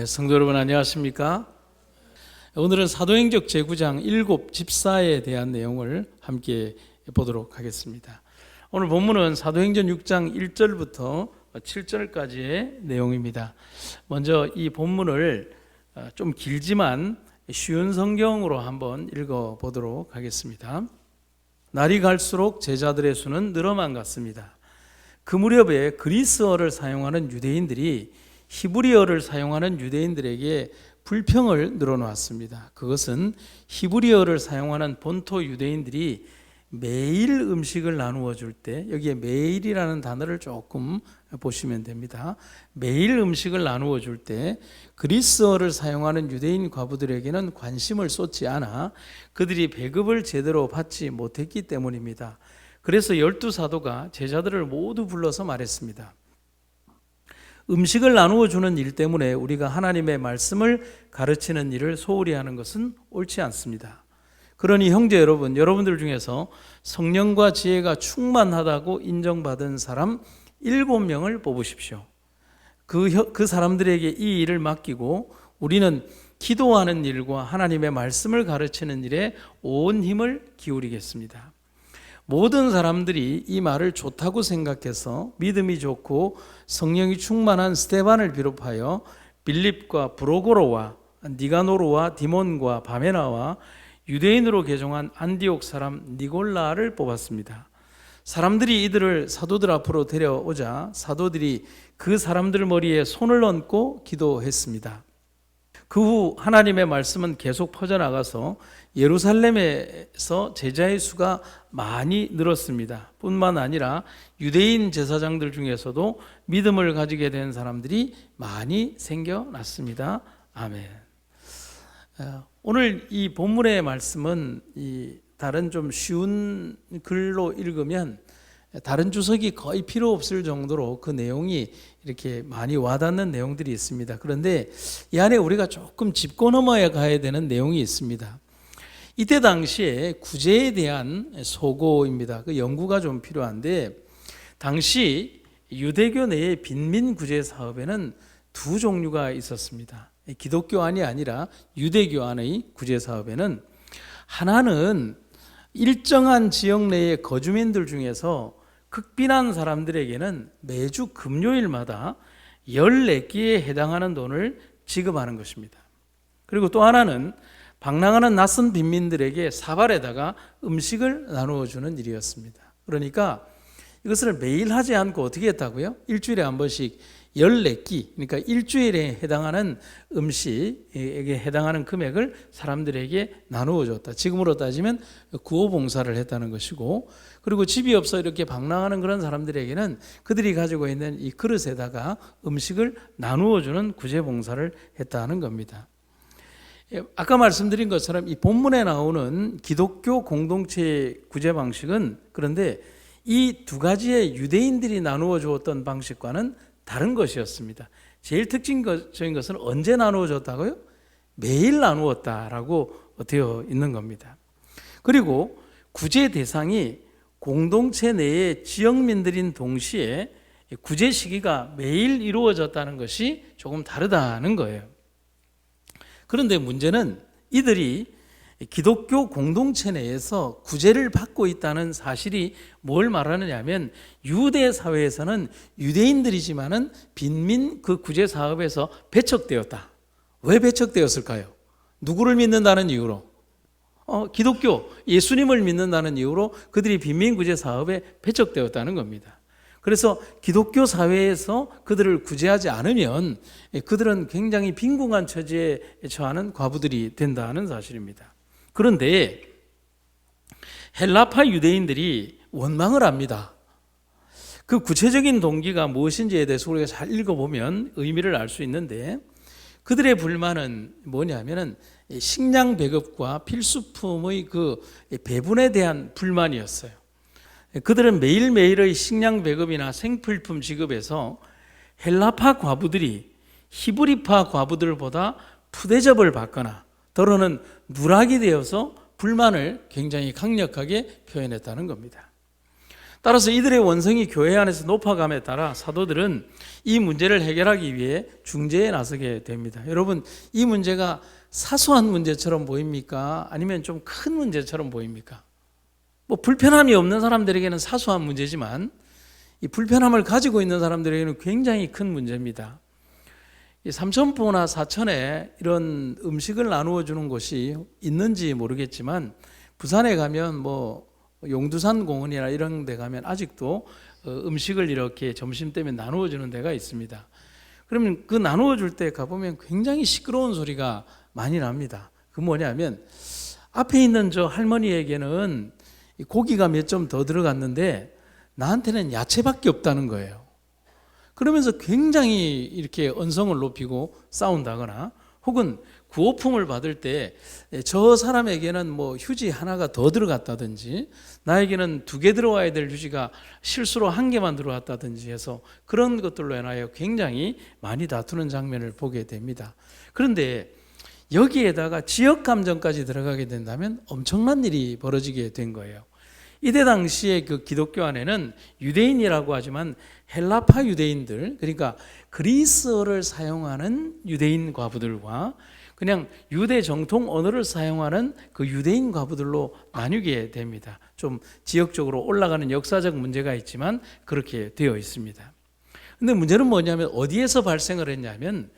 성도 여러분 안녕하십니까? 오늘은 사도행적 제9장 7 집사에 대한 내용을 함께 보도록 하겠습니다. 오늘 본문은 사도행전 6장 1절부터 7절까지의 내용입니다. 먼저 이 본문을 좀 길지만 쉬운 성경으로 한번 읽어보도록 하겠습니다. 날이 갈수록 제자들의 수는 늘어만 갔습니다. 그 무렵에 그리스어를 사용하는 유대인들이 히브리어를 사용하는 유대인들에게 불평을 늘어놓았습니다. 그것은 히브리어를 사용하는 본토 유대인들이 매일 음식을 나누어 줄 때, 여기에 매일이라는 단어를 조금 보시면 됩니다. 매일 음식을 나누어 줄 때 그리스어를 사용하는 유대인 과부들에게는 관심을 쏟지 않아 그들이 배급을 제대로 받지 못했기 때문입니다. 그래서 12사도가 제자들을 모두 불러서 말했습니다. 음식을 나누어 주는 일 때문에 우리가 하나님의 말씀을 가르치는 일을 소홀히 하는 것은 옳지 않습니다. 그러니 형제 여러분, 여러분들 중에서 성령과 지혜가 충만하다고 인정받은 사람 7명을 뽑으십시오. 그 사람들에게 이 일을 맡기고 우리는 기도하는 일과 하나님의 말씀을 가르치는 일에 온 힘을 기울이겠습니다. 모든 사람들이 이 말을 좋다고 생각해서 믿음이 좋고 성령이 충만한 스데반을 비롯하여 빌립과 브로고로와 니가노르와 디몬과 바메나와 유대인으로 개종한 안디옥 사람 니골라를 뽑았습니다. 사람들이 이들을 사도들 앞으로 데려오자 사도들이 그 사람들 머리에 손을 얹고 기도했습니다. 그 후 하나님의 말씀은 계속 퍼져나가서 예루살렘에서 제자의 수가 많이 늘었습니다. 뿐만 아니라 유대인 제사장들 중에서도 믿음을 가지게 된 사람들이 많이 생겨났습니다. 아멘. 오늘 이 본문의 말씀은 다른 좀 쉬운 글로 읽으면 다른 주석이 거의 필요 없을 정도로 그 내용이 이렇게 많이 와닿는 내용들이 있습니다. 그런데 이 안에 우리가 조금 짚고 넘어야 가야 되는 내용이 있습니다. 이때 당시에 구제에 대한 소고입니다. 그 연구가 좀 필요한데, 당시 유대교 내의 빈민 구제 사업에는 두 종류가 있었습니다. 기독교 안이 아니라 유대교 안의 구제 사업에는 하나는 일정한 지역 내의 거주민들 중에서 극빈한 사람들에게는 매주 금요일마다 14끼에 해당하는 돈을 지급하는 것입니다. 그리고 또 하나는 방랑하는 낯선 빈민들에게 사발에다가 음식을 나누어 주는 일이었습니다. 그러니까 이것을 매일 하지 않고 어떻게 했다고요? 일주일에 한 번씩 14끼, 그러니까 일주일에 해당하는 음식에 해당하는 금액을 사람들에게 나누어 줬다. 지금으로 따지면 구호봉사를 했다는 것이고, 그리고 집이 없어 이렇게 방랑하는 그런 사람들에게는 그들이 가지고 있는 이 그릇에다가 음식을 나누어 주는 구제봉사를 했다는 겁니다. 아까 말씀드린 것처럼 이 본문에 나오는 기독교 공동체 구제 방식은, 그런데 이 두 가지의 유대인들이 나누어 주었던 방식과는 다른 것이었습니다. 제일 특징적인 것은 언제 나누어 줬다고요? 매일 나누었다라고 되어 있는 겁니다. 그리고 구제 대상이 공동체 내의 지역민들인 동시에 구제 시기가 매일 이루어졌다는 것이 조금 다르다는 거예요. 그런데 문제는 이들이 기독교 공동체 내에서 구제를 받고 있다는 사실이 뭘 말하느냐면, 유대 사회에서는 유대인들이지만은 빈민 그 구제 사업에서 배척되었다. 왜 배척되었을까요? 누구를 믿는다는 이유로? 기독교, 예수님을 믿는다는 이유로 그들이 빈민 구제 사업에 배척되었다는 겁니다. 그래서 기독교 사회에서 그들을 구제하지 않으면 그들은 굉장히 빈궁한 처지에 처하는 과부들이 된다는 사실입니다. 그런데 헬라파 유대인들이 원망을 합니다. 그 구체적인 동기가 무엇인지에 대해서 우리가 잘 읽어보면 의미를 알 수 있는데, 그들의 불만은 뭐냐면은 식량 배급과 필수품의 그 배분에 대한 불만이었어요. 그들은 매일매일의 식량 배급이나 생필품 지급에서 헬라파 과부들이 히브리파 과부들보다 푸대접을 받거나 더러는 누락이 되어서 불만을 굉장히 강력하게 표현했다는 겁니다. 따라서 이들의 원성이 교회 안에서 높아감에 따라 사도들은 이 문제를 해결하기 위해 중재에 나서게 됩니다. 여러분, 이 문제가 사소한 문제처럼 보입니까? 아니면 좀 큰 문제처럼 보입니까? 불편함이 없는 사람들에게는 사소한 문제지만 이 불편함을 가지고 있는 사람들에게는 굉장히 큰 문제입니다. 이 삼천포나 사천에 이런 음식을 나누어 주는 곳이 있는지 모르겠지만 부산에 가면 용두산 공원이나 이런 데 가면 아직도 음식을 이렇게 점심때면 나누어 주는 데가 있습니다. 그러면 그 나누어 줄 때 가보면 굉장히 시끄러운 소리가 많이 납니다. 그 뭐냐면 앞에 있는 저 할머니에게는 고기가 몇 점 더 들어갔는데 나한테는 야채밖에 없다는 거예요. 그러면서 굉장히 이렇게 언성을 높이고 싸운다거나, 혹은 구호품을 받을 때 저 사람에게는 휴지 하나가 더 들어갔다든지 나에게는 2개 들어와야 될 휴지가 실수로 1개만 들어왔다든지 해서 그런 것들로 인하여 굉장히 많이 다투는 장면을 보게 됩니다. 그런데 여기에다가 지역 감정까지 들어가게 된다면 엄청난 일이 벌어지게 된 거예요. 이때 당시에 그 기독교 안에는 유대인이라고 하지만 헬라파 유대인들, 그러니까 그리스어를 사용하는 유대인 과부들과 그냥 유대 정통 언어를 사용하는 그 유대인 과부들로 나뉘게 됩니다. 좀 지역적으로 올라가는 역사적 문제가 있지만 그렇게 되어 있습니다. 근데 문제는 뭐냐면 어디에서 발생을 했냐면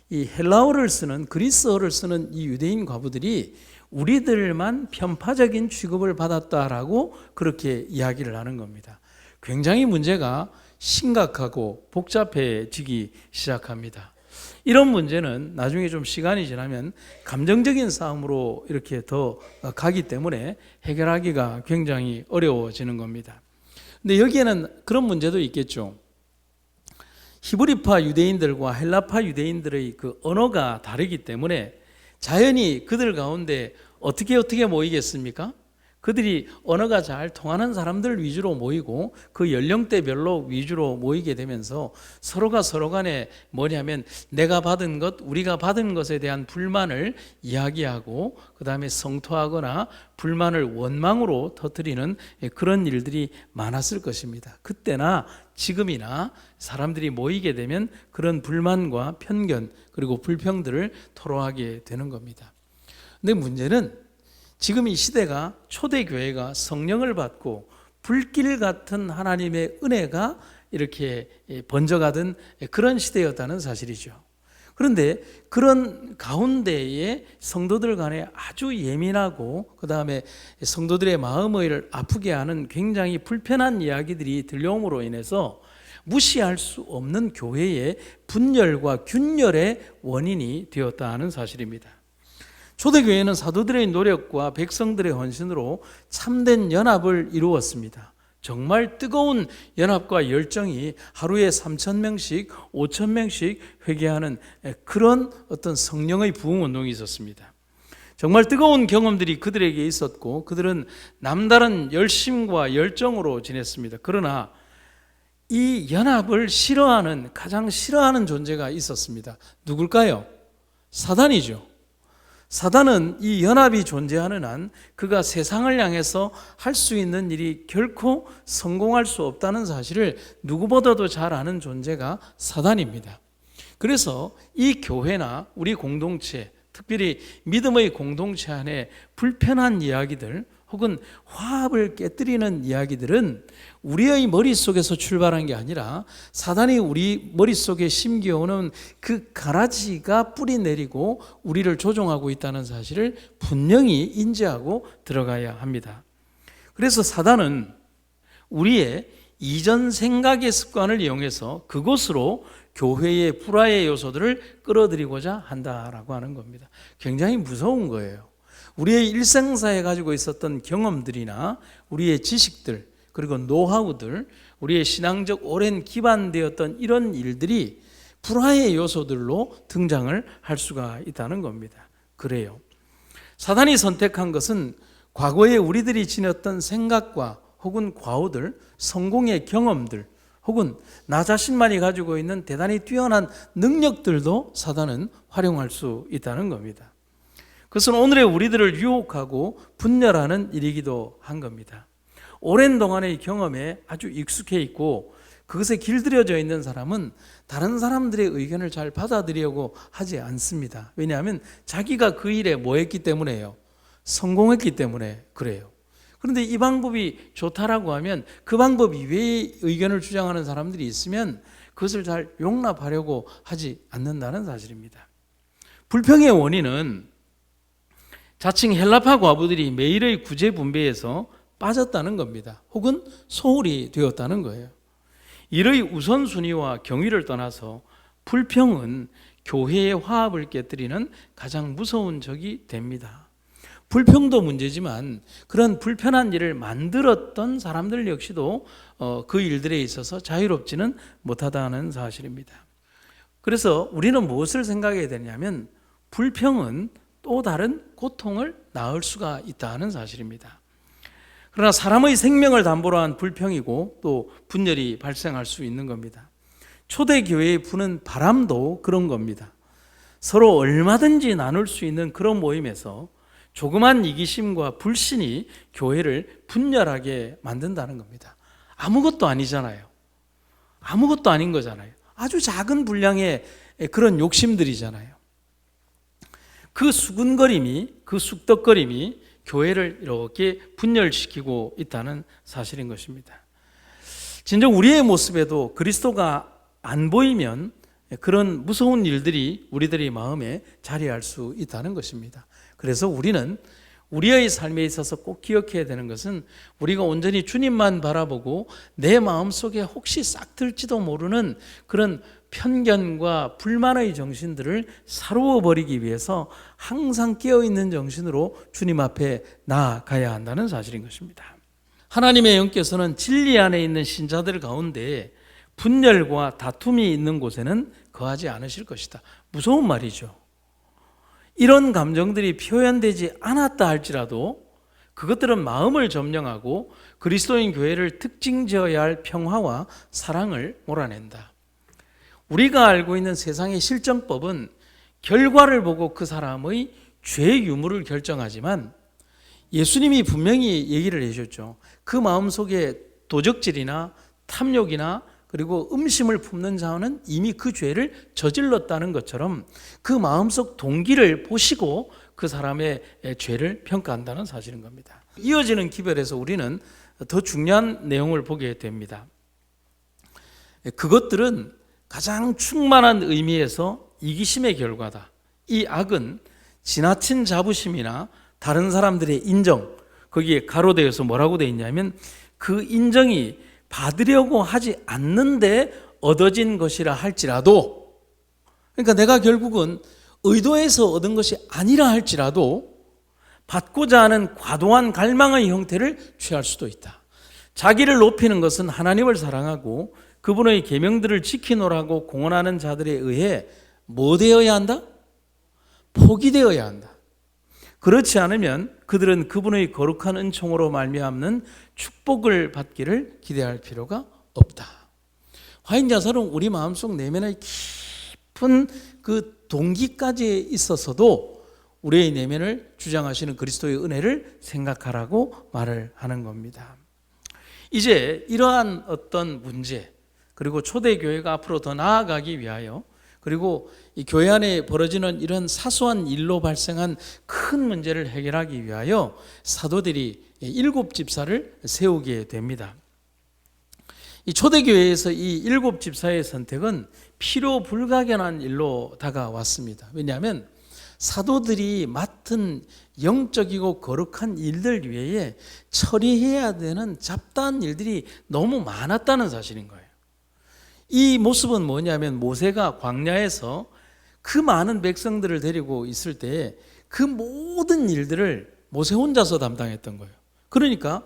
이 헬라어를 쓰는, 그리스어를 쓰는 이 유대인 과부들이 우리들만 편파적인 취급을 받았다라고 그렇게 이야기를 하는 겁니다. 굉장히 문제가 심각하고 복잡해지기 시작합니다. 이런 문제는 나중에 좀 시간이 지나면 감정적인 싸움으로 이렇게 더 가기 때문에 해결하기가 굉장히 어려워지는 겁니다. 근데 여기에는 그런 문제도 있겠죠. 히브리파 유대인들과 헬라파 유대인들의 그 언어가 다르기 때문에 자연히 그들 가운데 어떻게 모이겠습니까? 그들이 언어가 잘 통하는 사람들 위주로 모이고 그 연령대별로 위주로 모이게 되면서 서로가 서로 간에 뭐냐면 내가 받은 것, 우리가 받은 것에 대한 불만을 이야기하고 그 다음에 성토하거나 불만을 원망으로 터뜨리는 그런 일들이 많았을 것입니다. 그때나 지금이나 사람들이 모이게 되면 그런 불만과 편견 그리고 불평들을 토로하게 되는 겁니다. 근데 문제는 지금 이 시대가 초대교회가 성령을 받고 불길 같은 하나님의 은혜가 이렇게 번져가던 그런 시대였다는 사실이죠. 그런데 그런 가운데에 성도들 간에 아주 예민하고 그 다음에 성도들의 마음을 아프게 하는 굉장히 불편한 이야기들이 들려옴으로 인해서 무시할 수 없는 교회의 분열과 균열의 원인이 되었다는 사실입니다. 초대교회는 사도들의 노력과 백성들의 헌신으로 참된 연합을 이루었습니다. 정말 뜨거운 연합과 열정이 하루에 3,000명씩 5,000명씩 회개하는 그런 어떤 성령의 부흥운동이 있었습니다. 정말 뜨거운 경험들이 그들에게 있었고 그들은 남다른 열심과 열정으로 지냈습니다. 그러나 이 연합을 가장 싫어하는 존재가 있었습니다. 누굴까요? 사단이죠. 사단은 이 연합이 존재하는 한 그가 세상을 향해서 할 수 있는 일이 결코 성공할 수 없다는 사실을 누구보다도 잘 아는 존재가 사단입니다. 그래서 이 교회나 우리 공동체, 특별히 믿음의 공동체 안에 불편한 이야기들 혹은 화합을 깨뜨리는 이야기들은 우리의 머릿속에서 출발한 게 아니라 사단이 우리 머릿속에 심겨오는 그 가라지가 뿌리 내리고 우리를 조종하고 있다는 사실을 분명히 인지하고 들어가야 합니다. 그래서 사단은 우리의 이전 생각의 습관을 이용해서 그곳으로 교회의 불화의 요소들을 끌어들이고자 한다라고 하는 겁니다. 굉장히 무서운 거예요. 우리의 일생사에 가지고 있었던 경험들이나 우리의 지식들 그리고 노하우들, 우리의 신앙적 오랜 기반되었던 이런 일들이 불화의 요소들로 등장을 할 수가 있다는 겁니다. 그래요. 사단이 선택한 것은 과거에 우리들이 지녔던 생각과 혹은 과오들, 성공의 경험들 혹은 나 자신만이 가지고 있는 대단히 뛰어난 능력들도 사단은 활용할 수 있다는 겁니다. 그것은 오늘의 우리들을 유혹하고 분열하는 일이기도 한 겁니다. 오랜 동안의 경험에 아주 익숙해 있고 그것에 길들여져 있는 사람은 다른 사람들의 의견을 잘 받아들이려고 하지 않습니다. 왜냐하면 자기가 그 일에 뭐 했기 때문에요? 성공했기 때문에 그래요. 그런데 이 방법이 좋다라고 하면 그 방법 이외의 의견을 주장하는 사람들이 있으면 그것을 잘 용납하려고 하지 않는다는 사실입니다. 불평의 원인은 자칭 헬라파 과부들이 매일의 구제 분배에서 빠졌다는 겁니다. 혹은 소홀히 되었다는 거예요. 일의 우선순위와 경위를 떠나서 불평은 교회의 화합을 깨뜨리는 가장 무서운 적이 됩니다. 불평도 문제지만 그런 불편한 일을 만들었던 사람들 역시도 그 일들에 있어서 자유롭지는 못하다는 사실입니다. 그래서 우리는 무엇을 생각해야 되냐면 불평은 또 다른 고통을 낳을 수가 있다는 사실입니다. 그러나 사람의 생명을 담보로 한 불평이고 또 분열이 발생할 수 있는 겁니다. 초대교회에 부는 바람도 그런 겁니다. 서로 얼마든지 나눌 수 있는 그런 모임에서 조그만 이기심과 불신이 교회를 분열하게 만든다는 겁니다. 아무것도 아니잖아요. 아무것도 아닌 거잖아요. 아주 작은 분량의 그런 욕심들이잖아요. 그 수군거림이, 그 쑥덕거림이 교회를 이렇게 분열시키고 있다는 사실인 것입니다. 진정 우리의 모습에도 그리스도가 안 보이면 그런 무서운 일들이 우리들의 마음에 자리할 수 있다는 것입니다. 그래서 우리는 우리의 삶에 있어서 꼭 기억해야 되는 것은 우리가 온전히 주님만 바라보고 내 마음속에 혹시 싹 들지도 모르는 그런 편견과 불만의 정신들을 사루어 버리기 위해서 항상 깨어있는 정신으로 주님 앞에 나아가야 한다는 사실인 것입니다. 하나님의 영께서는 진리 안에 있는 신자들 가운데 분열과 다툼이 있는 곳에는 거하지 않으실 것이다. 무서운 말이죠. 이런 감정들이 표현되지 않았다 할지라도 그것들은 마음을 점령하고 그리스도인 교회를 특징지어야 할 평화와 사랑을 몰아낸다. 우리가 알고 있는 세상의 실정법은 결과를 보고 그 사람의 죄의 유무를 결정하지만 예수님이 분명히 얘기를 해주셨죠. 그 마음속에 도적질이나 탐욕이나 그리고 음심을 품는 자는 이미 그 죄를 저질렀다는 것처럼 그 마음속 동기를 보시고 그 사람의 죄를 평가한다는 사실인 겁니다. 이어지는 기별에서 우리는 더 중요한 내용을 보게 됩니다. 그것들은 가장 충만한 의미에서 이기심의 결과다. 이 악은 지나친 자부심이나 다른 사람들의 인정, 거기에 가로되어서 뭐라고 되어 있냐면 그 인정이 받으려고 하지 않는데 얻어진 것이라 할지라도, 그러니까 내가 결국은 의도해서 얻은 것이 아니라 할지라도 받고자 하는 과도한 갈망의 형태를 취할 수도 있다. 자기를 높이는 것은 하나님을 사랑하고 그분의 계명들을 지키노라고 공언하는 자들에 의해 뭐 되어야 한다? 포기되어야 한다. 그렇지 않으면 그들은 그분의 거룩한 은총으로 말미암는 축복을 받기를 기대할 필요가 없다. 화인자설은 우리 마음속 내면의 깊은 그 동기까지 있어서도 우리의 내면을 주장하시는 그리스도의 은혜를 생각하라고 말을 하는 겁니다. 이제 이러한 어떤 문제, 그리고 초대교회가 앞으로 더 나아가기 위하여, 그리고 이 교회 안에 벌어지는 이런 사소한 일로 발생한 큰 문제를 해결하기 위하여 사도들이 7집사를 세우게 됩니다. 이 초대교회에서 이 7집사의 선택은 필요 불가결한 일로 다가왔습니다. 왜냐하면 사도들이 맡은 영적이고 거룩한 일들 외에 처리해야 되는 잡다한 일들이 너무 많았다는 사실인 거예요. 이 모습은 뭐냐면 모세가 광야에서 그 많은 백성들을 데리고 있을 때 그 모든 일들을 모세 혼자서 담당했던 거예요. 그러니까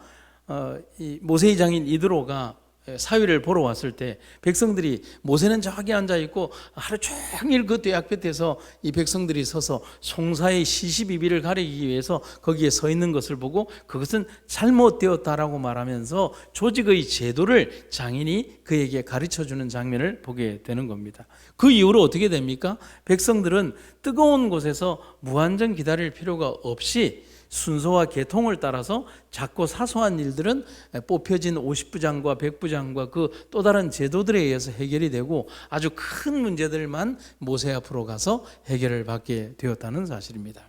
이 모세의 장인 이드로가 사위를 보러 왔을 때 백성들이 모세는 저기 앉아 있고 하루 종일 그 뙤약 끝에서 이 백성들이 서서 송사의 시시비비를 가리기 위해서 거기에 서 있는 것을 보고 그것은 잘못되었다라고 말하면서 조직의 제도를 장인이 그에게 가르쳐주는 장면을 보게 되는 겁니다. 그 이후로 어떻게 됩니까? 백성들은 뜨거운 곳에서 무한정 기다릴 필요가 없이 순서와 계통을 따라서 작고 사소한 일들은 뽑혀진 50부장과 100부장과 그 또 다른 제도들에 의해서 해결이 되고 아주 큰 문제들만 모세 앞으로 가서 해결을 받게 되었다는 사실입니다.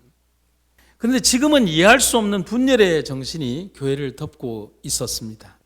그런데 지금은 이해할 수 없는 분열의 정신이 교회를 덮고 있었습니다.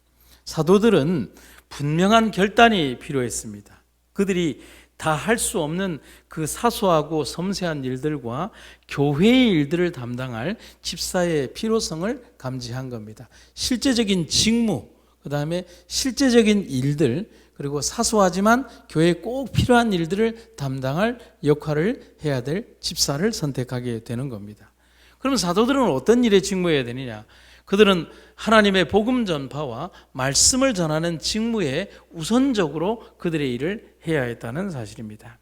사도들은 분명한 결단이 필요했습니다. 그들이 다 할 수 없는 그 사소하고 섬세한 일들과 교회의 일들을 담당할 집사의 필요성을 감지한 겁니다. 실제적인 직무, 그 다음에 실제적인 일들, 그리고 사소하지만 교회에 꼭 필요한 일들을 담당할 역할을 해야 될 집사를 선택하게 되는 겁니다. 그럼 사도들은 어떤 일에 직무해야 되느냐? 그들은 하나님의 복음 전파와 말씀을 전하는 직무에 우선적으로 그들의 일을 해야 했다는 사실입니다.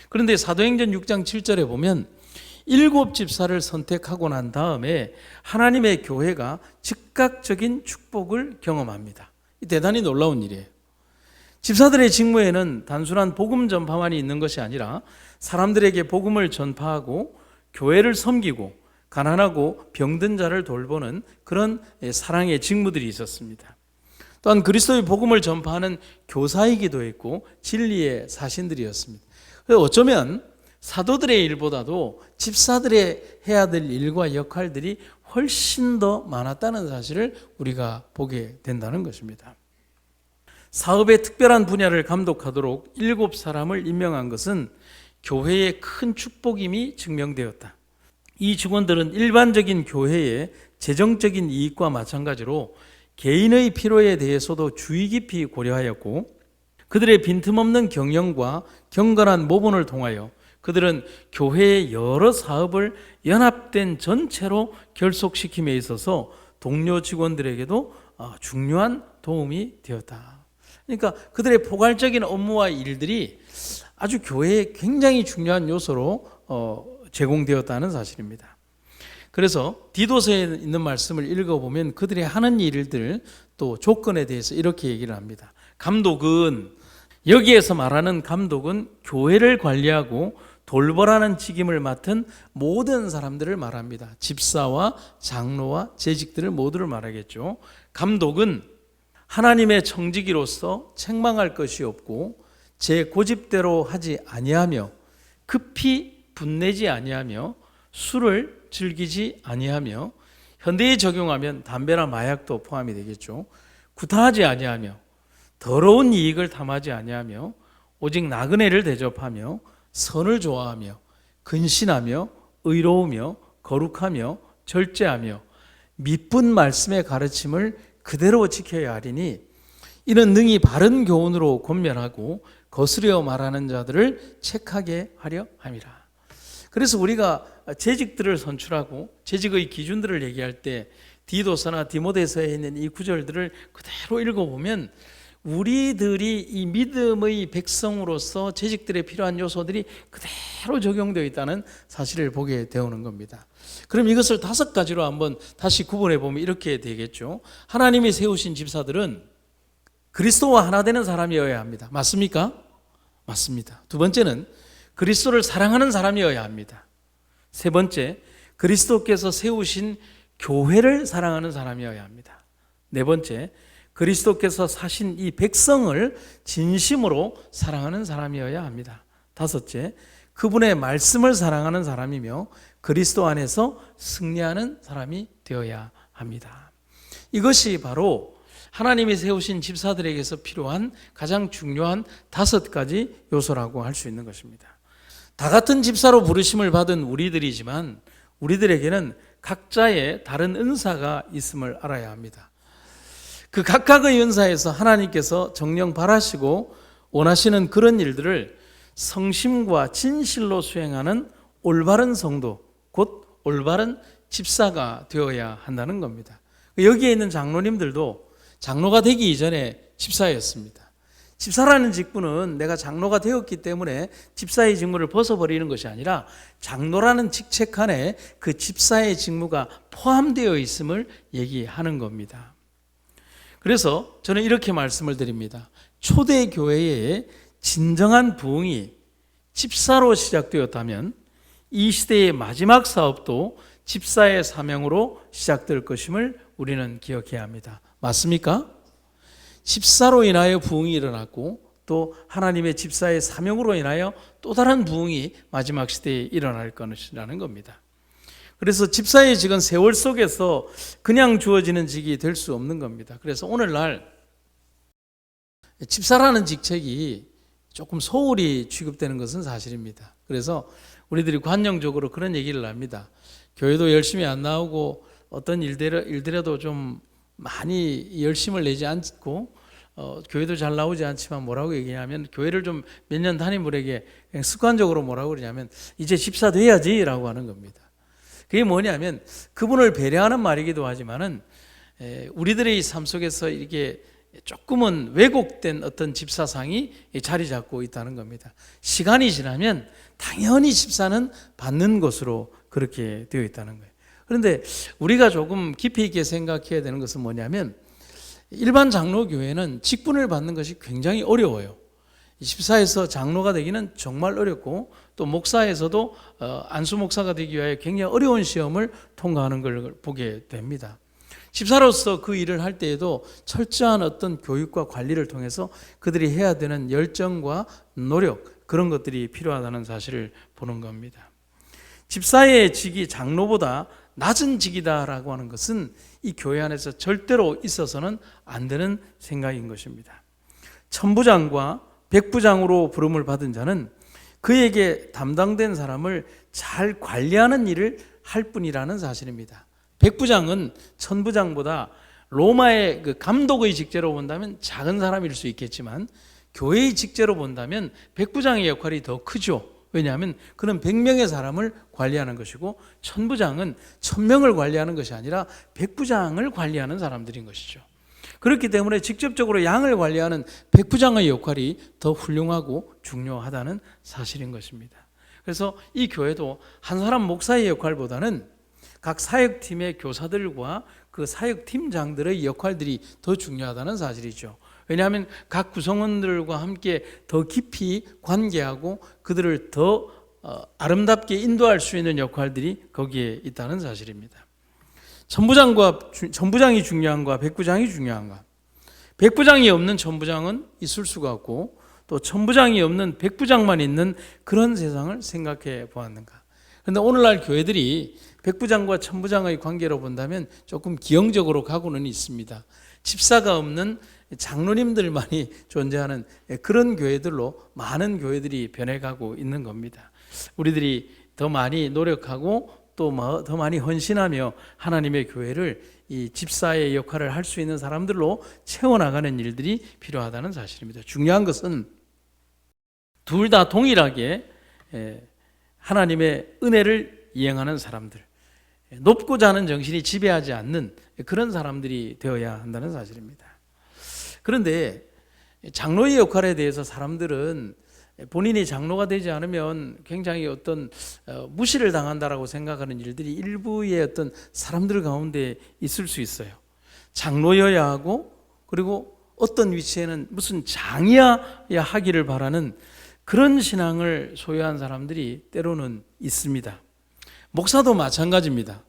그런데 사도행전 6장 7절에 보면 7 집사를 선택하고 난 다음에 하나님의 교회가 즉각적인 축복을 경험합니다. 대단히 놀라운 일이에요. 집사들의 직무에는 단순한 복음 전파만이 있는 것이 아니라 사람들에게 복음을 전파하고 교회를 섬기고 가난하고 병든 자를 돌보는 그런 사랑의 직무들이 있었습니다. 또한 그리스도의 복음을 전파하는 교사이기도 했고 진리의 사신들이었습니다. 어쩌면 사도들의 일보다도 집사들의 해야 될 일과 역할들이 훨씬 더 많았다는 사실을 우리가 보게 된다는 것입니다. 사업의 특별한 분야를 감독하도록 7 사람을 임명한 것은 교회의 큰 축복임이 증명되었다. 이 직원들은 일반적인 교회의 재정적인 이익과 마찬가지로 개인의 필요에 대해서도 주의 깊이 고려하였고 그들의 빈틈없는 경영과 경건한 모본을 통하여 그들은 교회의 여러 사업을 연합된 전체로 결속시킴에 있어서 동료 직원들에게도 중요한 도움이 되었다. 그러니까 그들의 포괄적인 업무와 일들이 아주 교회에 굉장히 중요한 요소로 제공되었다는 사실입니다. 그래서 디도서에 있는 말씀을 읽어보면 그들이 하는 일들 또 조건에 대해서 이렇게 얘기를 합니다. 감독은, 여기에서 말하는 감독은 교회를 관리하고 돌보라는 직임을 맡은 모든 사람들을 말합니다. 집사와 장로와 재직들을 모두를 말하겠죠. 감독은 하나님의 청지기로서 책망할 것이 없고 제 고집대로 하지 아니하며 급히 분내지 아니하며 술을 즐기지 아니하며 현대에 적용하면 담배나 마약도 포함이 되겠죠. 구타하지 아니하며 더러운 이익을 탐하지 아니하며 오직 나그네를 대접하며 선을 좋아하며 근신하며 의로우며 거룩하며 절제하며 미쁜 말씀의 가르침을 그대로 지켜야 하리니 이는 능히 바른 교훈으로 권면하고 거스려 말하는 자들을 책하게 하려 함이라. 그래서 우리가 재직들을 선출하고 재직의 기준들을 얘기할 때 디도서나 디모데서에 있는 이 구절들을 그대로 읽어보면 우리들이 이 믿음의 백성으로서 재직들에 필요한 요소들이 그대로 적용되어 있다는 사실을 보게 되오는 겁니다. 그럼 이것을 5가지로 한번 다시 구분해 보면 이렇게 되겠죠. 하나님이 세우신 집사들은 그리스도와 하나 되는 사람이어야 합니다. 맞습니까? 맞습니다. 2번째는 그리스도를 사랑하는 사람이어야 합니다. 3번째, 그리스도께서 세우신 교회를 사랑하는 사람이어야 합니다. 4번째, 그리스도께서 사신 이 백성을 진심으로 사랑하는 사람이어야 합니다. 5째, 그분의 말씀을 사랑하는 사람이며 그리스도 안에서 승리하는 사람이 되어야 합니다. 이것이 바로 하나님이 세우신 집사들에게서 필요한 가장 중요한 5가지 요소라고 할 수 있는 것입니다. 다 같은 집사로 부르심을 받은 우리들이지만 우리들에게는 각자의 다른 은사가 있음을 알아야 합니다. 그 각각의 은사에서 하나님께서 정령 바라시고 원하시는 그런 일들을 성심과 진실로 수행하는 올바른 성도, 곧 올바른 집사가 되어야 한다는 겁니다. 여기에 있는 장로님들도 장로가 되기 이전에 집사였습니다. 집사라는 직분은 내가 장로가 되었기 때문에 집사의 직무를 벗어버리는 것이 아니라 장로라는 직책 안에 그 집사의 직무가 포함되어 있음을 얘기하는 겁니다. 그래서 저는 이렇게 말씀을 드립니다. 초대교회의 진정한 부흥이 집사로 시작되었다면 이 시대의 마지막 사업도 집사의 사명으로 시작될 것임을 우리는 기억해야 합니다. 맞습니까? 집사로 인하여 부흥이 일어났고 또 하나님의 집사의 사명으로 인하여 또 다른 부흥이 마지막 시대에 일어날 것이라는 겁니다. 그래서 집사의 직은 세월 속에서 그냥 주어지는 직이 될 수 없는 겁니다. 그래서 오늘날 집사라는 직책이 조금 소홀히 취급되는 것은 사실입니다. 그래서 우리들이 관용적으로 그런 얘기를 합니다. 교회도 열심히 안 나오고 어떤 일들에도 좀 많이 열심을 내지 않고 교회도 잘 나오지 않지만 뭐라고 얘기하면 교회를 좀 몇 년 다닌 분에게 그냥 습관적으로 뭐라고 그러냐면 이제 집사 돼야지 라고 하는 겁니다. 그게 뭐냐면 그분을 배려하는 말이기도 하지만은 우리들의 삶 속에서 이렇게 조금은 왜곡된 어떤 집사상이 자리 잡고 있다는 겁니다. 시간이 지나면 당연히 집사는 받는 것으로 그렇게 되어 있다는 거예요. 그런데 우리가 조금 깊이 있게 생각해야 되는 것은 뭐냐면 일반 장로교회는 직분을 받는 것이 굉장히 어려워요. 집사에서 장로가 되기는 정말 어렵고 또 목사에서도 안수 목사가 되기 위해 굉장히 어려운 시험을 통과하는 걸 보게 됩니다. 집사로서 그 일을 할 때에도 철저한 어떤 교육과 관리를 통해서 그들이 해야 되는 열정과 노력, 그런 것들이 필요하다는 사실을 보는 겁니다. 집사의 직이 장로보다 낮은 직이다라고 하는 것은 이 교회 안에서 절대로 있어서는 안 되는 생각인 것입니다. 천부장과 백부장으로 부름을 받은 자는 그에게 담당된 사람을 잘 관리하는 일을 할 뿐이라는 사실입니다. 백부장은 천부장보다 로마의 그 감독의 직제로 본다면 작은 사람일 수 있겠지만 교회의 직제로 본다면 백부장의 역할이 더 크죠. 왜냐하면 그는 100명의 사람을 관리하는 것이고 천부장은 1000명을 관리하는 것이 아니라 백부장을 관리하는 사람들인 것이죠. 그렇기 때문에 직접적으로 양을 관리하는 백부장의 역할이 더 훌륭하고 중요하다는 사실인 것입니다. 그래서 이 교회도 한 사람 목사의 역할보다는 각 사역팀의 교사들과 그 사역팀장들의 역할들이 더 중요하다는 사실이죠. 왜냐하면 각 구성원들과 함께 더 깊이 관계하고 그들을 더 아름답게 인도할 수 있는 역할들이 거기에 있다는 사실입니다. 천부장이 중요한가 백부장이 중요한가? 백부장이 없는 천부장은 있을 수가 없고 또 천부장이 없는 백부장만 있는 그런 세상을 생각해 보았는가? 그런데 오늘날 교회들이 백부장과 천부장의 관계로 본다면 조금 기형적으로 가고는 있습니다. 집사가 없는 장로님들만이 존재하는 그런 교회들로 많은 교회들이 변해가고 있는 겁니다. 우리들이 더 많이 노력하고 또 더 많이 헌신하며 하나님의 교회를 이 집사의 역할을 할 수 있는 사람들로 채워나가는 일들이 필요하다는 사실입니다. 중요한 것은 둘 다 동일하게 하나님의 은혜를 이행하는 사람들, 높고자 하는 정신이 지배하지 않는 그런 사람들이 되어야 한다는 사실입니다. 그런데 장로의 역할에 대해서 사람들은 본인이 장로가 되지 않으면 굉장히 어떤 무시를 당한다라고 생각하는 일들이 일부의 어떤 사람들 가운데 있을 수 있어요. 장로여야 하고 그리고 어떤 위치에는 무슨 장이야 하기를 바라는 그런 신앙을 소유한 사람들이 때로는 있습니다. 목사도 마찬가지입니다.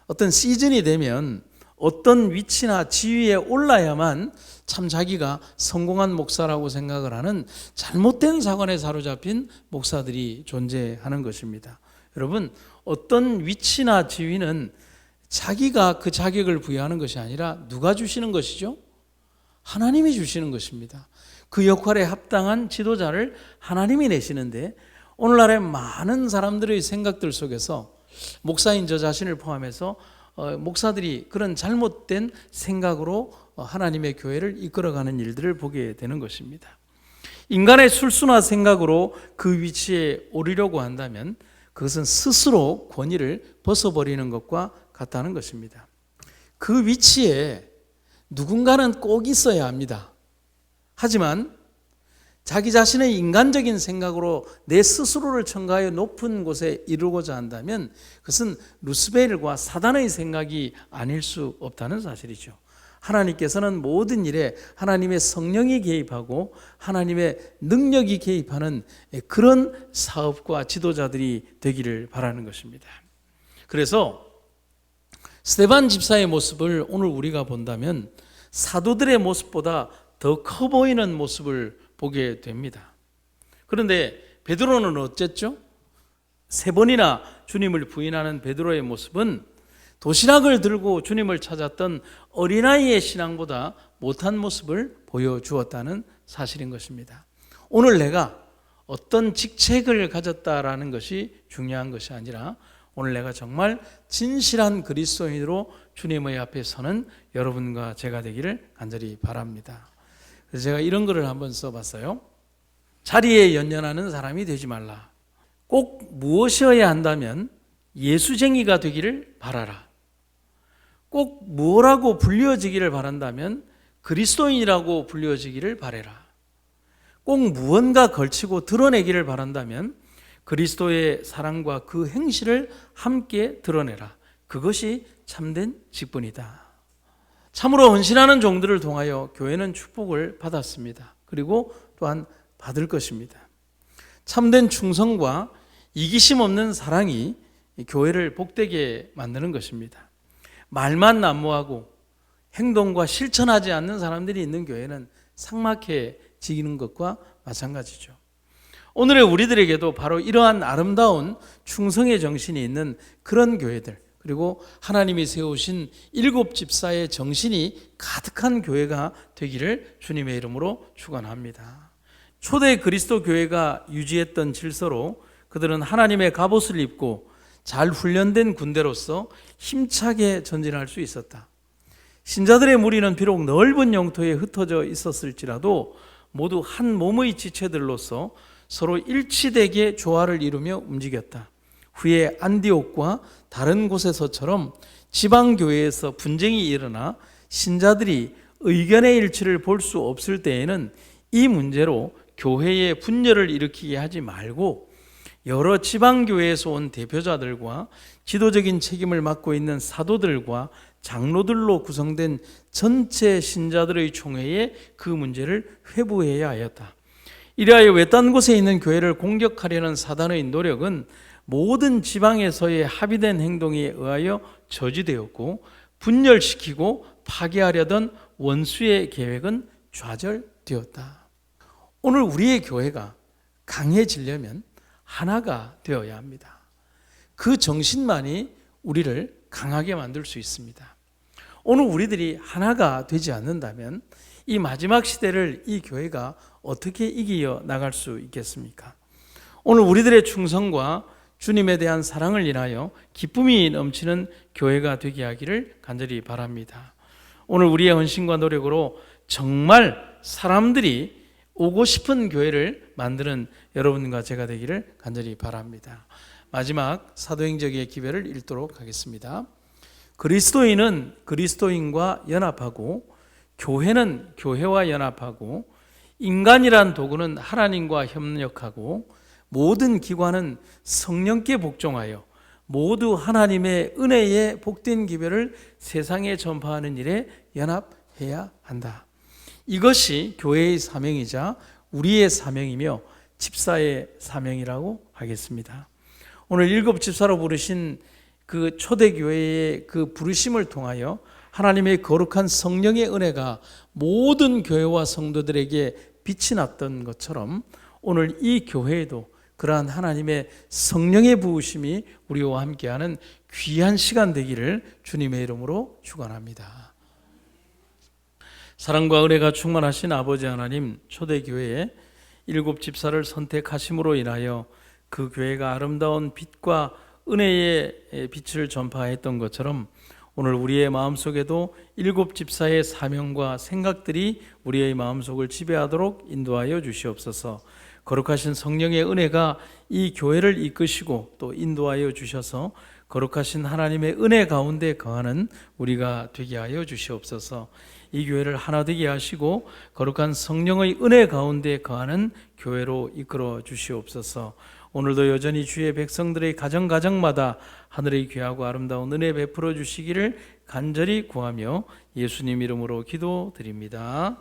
어떤 시즌이 되면 어떤 위치나 지위에 올라야만 참 자기가 성공한 목사라고 생각을 하는 잘못된 사관에 사로잡힌 목사들이 존재하는 것입니다. 여러분, 어떤 위치나 지위는 자기가 그 자격을 부여하는 것이 아니라 누가 주시는 것이죠? 하나님이 주시는 것입니다. 그 역할에 합당한 지도자를 하나님이 내시는데 오늘날의 많은 사람들의 생각들 속에서 목사인 저 자신을 포함해서 목사들이 그런 잘못된 생각으로 하나님의 교회를 이끌어가는 일들을 보게 되는 것입니다. 인간의 술수나 생각으로 그 위치에 오르려고 한다면 그것은 스스로 권위를 벗어버리는 것과 같다는 것입니다. 그 위치에 누군가는 꼭 있어야 합니다. 하지만 자기 자신의 인간적인 생각으로 내 스스로를 첨가하여 높은 곳에 이르고자 한다면 그것은 루스벨과 사단의 생각이 아닐 수 없다는 사실이죠. 하나님께서는 모든 일에 하나님의 성령이 개입하고 하나님의 능력이 개입하는 그런 사업과 지도자들이 되기를 바라는 것입니다. 그래서 스데반 집사의 모습을 오늘 우리가 본다면 사도들의 모습보다 더 커 보이는 모습을 보게 됩니다. 그런데 베드로는 어쨌죠? 3번이나 주님을 부인하는 베드로의 모습은 도시락을 들고 주님을 찾았던 어린아이의 신앙보다 못한 모습을 보여주었다는 사실인 것입니다. 오늘 내가 어떤 직책을 가졌다라는 것이 중요한 것이 아니라 오늘 내가 정말 진실한 그리스도인으로 주님의 앞에 서는 여러분과 제가 되기를 간절히 바랍니다. 그래서 제가 이런 글을 한번 써봤어요. 자리에 연연하는 사람이 되지 말라. 꼭 무엇이어야 한다면 예수쟁이가 되기를 바라라. 꼭 뭐라고 불려지기를 바란다면 그리스도인이라고 불려지기를 바라라. 꼭 무언가 걸치고 드러내기를 바란다면 그리스도의 사랑과 그 행실을 함께 드러내라. 그것이 참된 직분이다. 참으로 헌신하는 종들을 통하여 교회는 축복을 받았습니다. 그리고 또한 받을 것입니다. 참된 충성과 이기심 없는 사랑이 교회를 복되게 만드는 것입니다. 말만 난무하고 행동과 실천하지 않는 사람들이 있는 교회는 삭막해지는 것과 마찬가지죠. 오늘의 우리들에게도 바로 이러한 아름다운 충성의 정신이 있는 그런 교회들, 그리고 하나님이 세우신 7 집사의 정신이 가득한 교회가 되기를 주님의 이름으로 축원합니다. 초대 그리스도 교회가 유지했던 질서로 그들은 하나님의 갑옷을 입고 잘 훈련된 군대로서 힘차게 전진할 수 있었다. 신자들의 무리는 비록 넓은 영토에 흩어져 있었을지라도 모두 한 몸의 지체들로서 서로 일치되게 조화를 이루며 움직였다. 후에 안디옥과 다른 곳에서처럼 지방교회에서 분쟁이 일어나 신자들이 의견의 일치를 볼 수 없을 때에는 이 문제로 교회에 분열을 일으키게 하지 말고 여러 지방교회에서 온 대표자들과 지도적인 책임을 맡고 있는 사도들과 장로들로 구성된 전체 신자들의 총회에 그 문제를 회부해야 하였다. 이리하여 외딴 곳에 있는 교회를 공격하려는 사단의 노력은 모든 지방에서의 합의된 행동에 의하여 저지되었고 분열시키고 파괴하려던 원수의 계획은 좌절되었다. 오늘 우리의 교회가 강해지려면 하나가 되어야 합니다. 그 정신만이 우리를 강하게 만들 수 있습니다. 오늘 우리들이 하나가 되지 않는다면 이 마지막 시대를 이 교회가 어떻게 이겨 나갈 수 있겠습니까? 오늘 우리들의 충성과 주님에 대한 사랑을 인하여 기쁨이 넘치는 교회가 되게 하기를 간절히 바랍니다. 오늘 우리의 헌신과 노력으로 정말 사람들이 오고 싶은 교회를 만드는 여러분과 제가 되기를 간절히 바랍니다. 마지막 사도행적의 기별을 읽도록 하겠습니다. 그리스도인은 그리스도인과 연합하고 교회는 교회와 연합하고 인간이란 도구는 하나님과 협력하고 모든 기관은 성령께 복종하여 모두 하나님의 은혜의 복된 기별을 세상에 전파하는 일에 연합해야 한다. 이것이 교회의 사명이자 우리의 사명이며 집사의 사명이라고 하겠습니다. 오늘 7 집사로 부르신 그 초대교회의 그 부르심을 통하여 하나님의 거룩한 성령의 은혜가 모든 교회와 성도들에게 빛이 났던 것처럼 오늘 이 교회에도 그러한 하나님의 성령의 부으심이 우리와 함께하는 귀한 시간 되기를 주님의 이름으로 축원합니다. 사랑과 은혜가 충만하신 아버지 하나님, 초대교회에 7 집사를 선택하심으로 인하여 그 교회가 아름다운 빛과 은혜의 빛을 전파했던 것처럼 오늘 우리의 마음속에도 7 집사의 사명과 생각들이 우리의 마음속을 지배하도록 인도하여 주시옵소서. 거룩하신 성령의 은혜가 이 교회를 이끄시고 또 인도하여 주셔서 거룩하신 하나님의 은혜 가운데 거하는 우리가 되게 하여 주시옵소서. 이 교회를 하나 되게 하시고 거룩한 성령의 은혜 가운데 거하는 교회로 이끌어 주시옵소서. 오늘도 여전히 주의 백성들의 가정마다 하늘의 귀하고 아름다운 은혜 베풀어 주시기를 간절히 구하며 예수님 이름으로 기도드립니다.